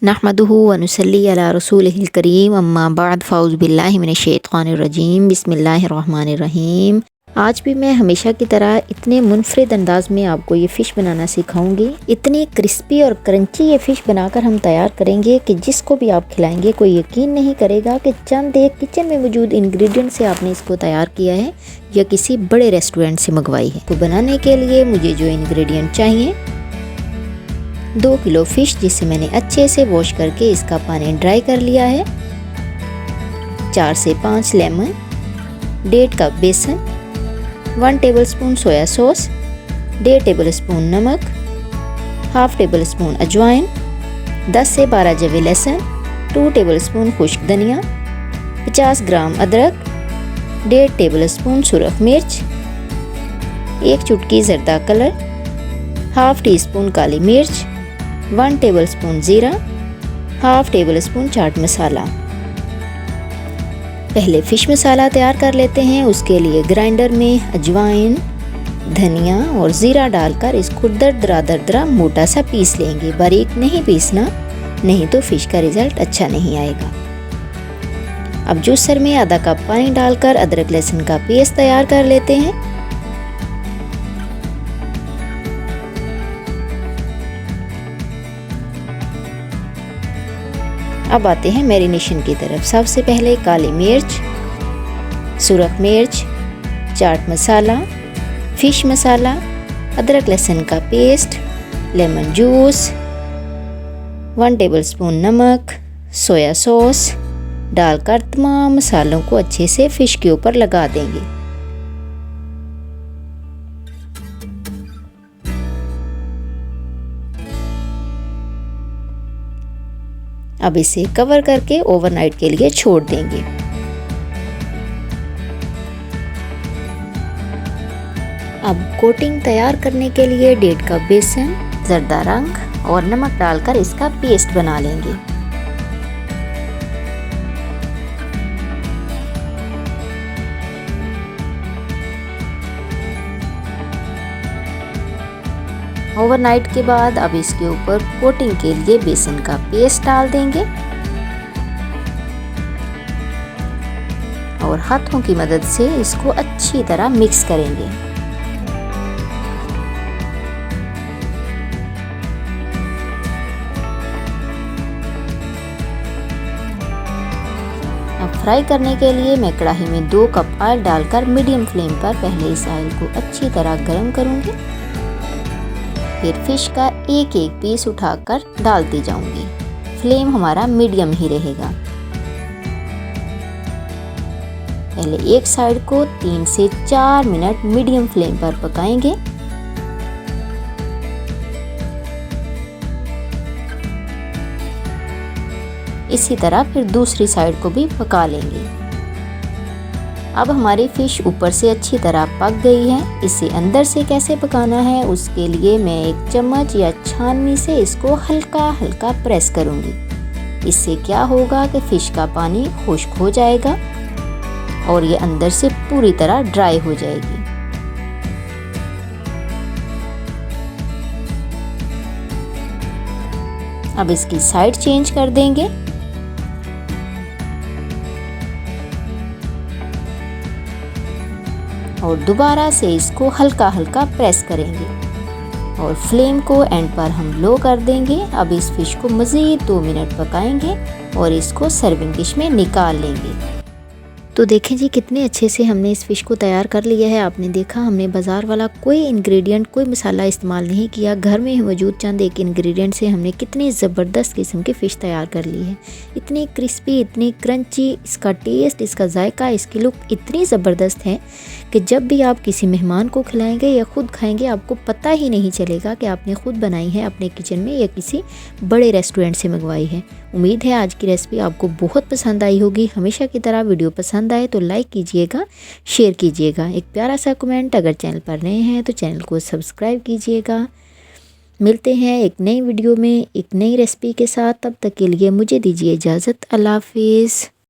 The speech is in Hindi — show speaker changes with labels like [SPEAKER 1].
[SPEAKER 1] नहमदुहु व नुसल्ली अला रसूलिहिल करीम अम्मा बाद फ़ाउज़ बिल्लाहि मिनश्शैतानिर रजीम बिस्मिल्लाहिर रहमानिर रहीम। आज भी मैं हमेशा की तरह इतने मुनफरिद अंदाज में आपको ये फ़िश बनाना सिखाऊंगी। इतनी क्रिस्पी और क्रंची ये फ़िश बनाकर हम तैयार करेंगे कि जिसको भी आप खिलाएंगे कोई यकीन नहीं करेगा कि चंद एक किचन में मौजूद इंग्रेडिएंट से आपने इसको तैयार किया है या किसी बड़े रेस्टोरेंट से मंगवाई है। तो बनाने के लिए मुझे जो इंग्रेडिएंट चाहिए, 2 किलो फ़िश जिसे मैंने अच्छे से वॉश करके इसका पानी ड्राई कर लिया है, 4 से 5 लेमन, 1.5 कप बेसन, 1 टेबलस्पून सोया सॉस, 1.5 टेबलस्पून नमक, 1/2 टेबलस्पून अजवाइन, 10 से 12 जवे लहसुन, 2 टेबलस्पून खुश्क धनिया, 50 ग्राम अदरक, 1.5 टेबलस्पून सुरख मिर्च, 1 चुटकी ज़र्दा कलर, 1/2 टीस्पून काली मिर्च, 1 टेबलस्पून ज़ीरा, 1/2 टेबलस्पून चाट मसाला। पहले फ़िश मसाला तैयार कर लेते हैं। उसके लिए ग्राइंडर में अजवाइन, धनिया और ज़ीरा डालकर इसको दरदरा मोटा सा पीस लेंगे। बारीक नहीं पीसना, नहीं तो फ़िश का रिज़ल्ट अच्छा नहीं आएगा। अब जूसर में आधा कप पानी डालकर अदरक लहसुन का पेस्ट तैयार कर लेते हैं। अब आते हैं मैरिनेशन की तरफ। सबसे पहले काली मिर्च, सुरख मिर्च, चाट मसाला, फ़िश मसाला, अदरक लहसुन का पेस्ट, लेमन जूस, 1 टेबलस्पून नमक, सोया सॉस डालकर तमाम मसालों को अच्छे से फ़िश के ऊपर लगा देंगे। अब इसे कवर करके ओवरनाइट के लिए छोड़ देंगे। अब कोटिंग तैयार करने के लिए 1.5 कप बेसन, जर्दा रंग और नमक डालकर इसका पेस्ट बना लेंगे। ओवरनाइट के बाद अब इसके ऊपर कोटिंग के लिए बेसन का पेस्ट डाल देंगे और हाथों की मदद से इसको अच्छी तरह मिक्स करेंगे। अब फ्राई करने के लिए मैं कढ़ाई में 2 कप ऑयल डालकर मीडियम फ्लेम पर पहले इस ऑयल को अच्छी तरह गर्म करूंगी। फिर फ़िश का एक पीस उठाकर डालती जाऊंगी। फ्लेम हमारा मीडियम ही रहेगा। पहले एक साइड को 3 से 4 मिनट मीडियम फ्लेम पर पकाएंगे। इसी तरह फिर दूसरी साइड को भी पका लेंगे। अब हमारी फ़िश ऊपर से अच्छी तरह पक गई है। इसे अंदर से कैसे पकाना है उसके लिए मैं एक चम्मच या छाननी से इसको हल्का हल्का प्रेस करूंगी। इससे क्या होगा कि फ़िश का पानी खुश्क हो जाएगा और ये अंदर से पूरी तरह ड्राई हो जाएगी। अब इसकी साइड चेंज कर देंगे। और दोबारा से इसको हल्का हल्का प्रेस करेंगे और फ्लेम को एंड पर हम लो कर देंगे। अब इस फ़िश को मज़ीद 2 मिनट पकाएंगे और इसको सर्विंग डिश में निकाल लेंगे। तो देखें जी कितने अच्छे से हमने इस फ़िश को तैयार कर लिया है। आपने देखा हमने बाज़ार वाला कोई इंग्रेडिएंट, कोई मसाला इस्तेमाल नहीं किया। घर में मौजूद चंद एक इंग्रेडिएंट से हमने कितनी ज़बरदस्त किस्म की फ़िश तैयार कर ली है। इतनी क्रिस्पी, इतनी क्रंची, इसका टेस्ट, इसका जायका, इसकी लुक इतनी ज़बरदस्त है कि जब भी आप किसी मेहमान को खिलाएंगे या ख़ुद खाएंगे आपको पता ही नहीं चलेगा कि आपने ख़ुद बनाई है अपने किचन में या किसी बड़े रेस्टोरेंट से मंगवाई है। उम्मीद है आज की रेसिपी आपको बहुत पसंद आई होगी। हमेशा की तरह वीडियो पसंद आए तो लाइक कीजिएगा, शेयर कीजिएगा, एक प्यारा सा कमेंट। अगर चैनल पर नए हैं तो चैनल को सब्सक्राइब कीजिएगा। मिलते हैं एक नई वीडियो में एक नई रेसिपी के साथ। तब तक के लिए मुझे दीजिए इजाज़त। अल्लाह हाफिज़।